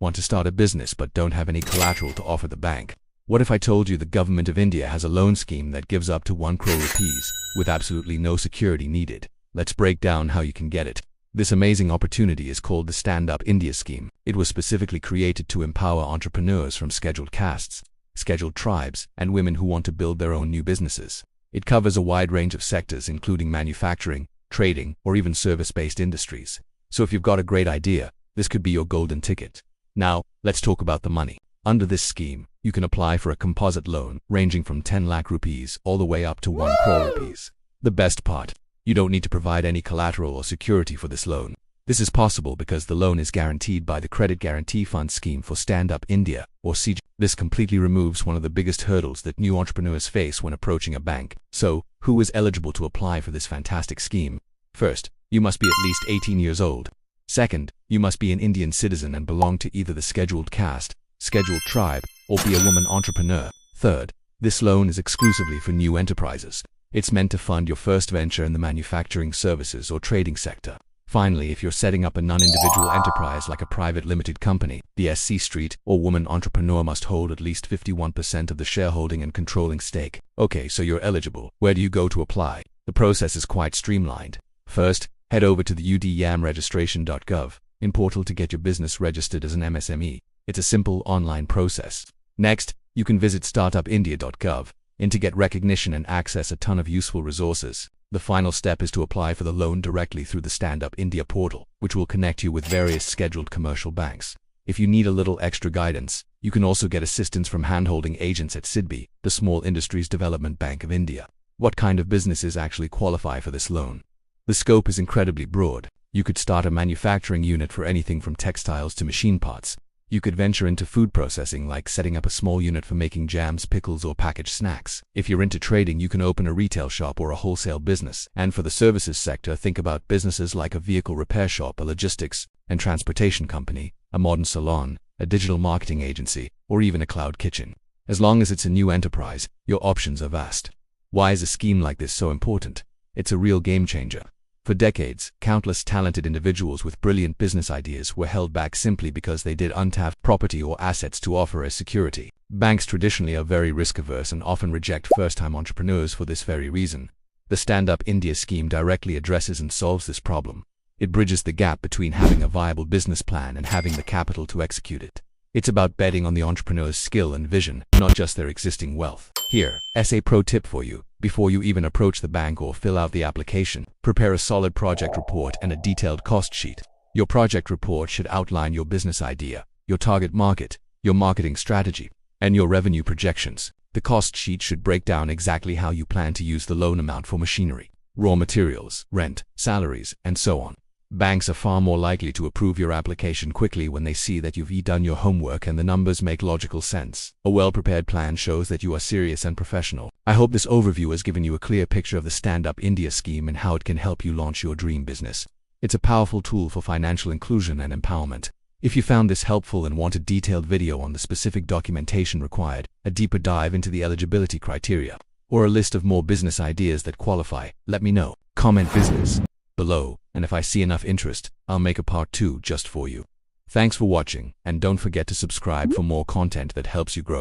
Want to start a business but don't have any collateral to offer the bank? What if I told you the government of India has a loan scheme that gives up to 1 crore rupees with absolutely no security needed? Let's break down how you can get it. This amazing opportunity is called the Stand Up India scheme. It was specifically created to empower entrepreneurs from scheduled castes, scheduled tribes, and women who want to build their own new businesses. It covers a wide range of sectors including manufacturing, trading, or even service-based industries. So if you've got a great idea, this could be your golden ticket. Now, let's talk about the money. Under this scheme, you can apply for a composite loan ranging from 10 lakh rupees all the way up to 1 crore rupees. The best part, you don't need to provide any collateral or security for this loan. This is possible because the loan is guaranteed by the Credit Guarantee Fund Scheme for Stand Up India, or CG. This completely removes one of the biggest hurdles that new entrepreneurs face when approaching a bank. So, who is eligible to apply for this fantastic scheme? First, you must be at least 18 years old. Second, you must be an Indian citizen and belong to either the scheduled caste, scheduled tribe, or be a woman entrepreneur. Third, this loan is exclusively for new enterprises. It's meant to fund your first venture in the manufacturing, services, or trading sector. Finally, if you're setting up a non-individual enterprise like a private limited company, the SC Street or woman entrepreneur must hold at least 51% of the shareholding and controlling stake. Okay, so you're eligible. Where do you go to apply? The process is quite streamlined. First, head over to the udyamregistration.gov in portal to get your business registered as an MSME. It's a simple online process. Next, you can visit startupindia.gov to get recognition and access a ton of useful resources. The final step is to apply for the loan directly through the Stand Up India portal, which will connect you with various scheduled commercial banks. If you need a little extra guidance, you can also get assistance from handholding agents at SIDBI, the Small Industries Development Bank of India. What kind of businesses actually qualify for this loan? The scope is incredibly broad. You could start a manufacturing unit for anything from textiles to machine parts. You could venture into food processing, like setting up a small unit for making jams, pickles, or packaged snacks. If you're into trading, you can open a retail shop or a wholesale business. And for the services sector, think about businesses like a vehicle repair shop, a logistics and transportation company, a modern salon, a digital marketing agency, or even a cloud kitchen. As long as it's a new enterprise, your options are vast. Why is a scheme like this so important? It's a real game changer. For decades, countless talented individuals with brilliant business ideas were held back simply because they didn't have property or assets to offer as security. Banks traditionally are very risk-averse and often reject first-time entrepreneurs for this very reason. The Stand Up India scheme directly addresses and solves this problem. It bridges the gap between having a viable business plan and having the capital to execute it. It's about betting on the entrepreneur's skill and vision, not just their existing wealth. Here, a pro tip for you. Before you even approach the bank or fill out the application, prepare a solid project report and a detailed cost sheet. Your project report should outline your business idea, your target market, your marketing strategy, and your revenue projections. The cost sheet should break down exactly how you plan to use the loan amount for machinery, raw materials, rent, salaries, and so on. Banks are far more likely to approve your application quickly when they see that you've done your homework and the numbers make logical sense. A well-prepared plan shows that you are serious and professional. I hope this overview has given you a clear picture of the Stand Up India scheme and how it can help you launch your dream business. It's a powerful tool for financial inclusion and empowerment. If you found this helpful and want a detailed video on the specific documentation required, a deeper dive into the eligibility criteria, or a list of more business ideas that qualify, let me know. Comment business below, and if I see enough interest, I'll make a part 2 just for you. Thanks for watching, and don't forget to subscribe for more content that helps you grow.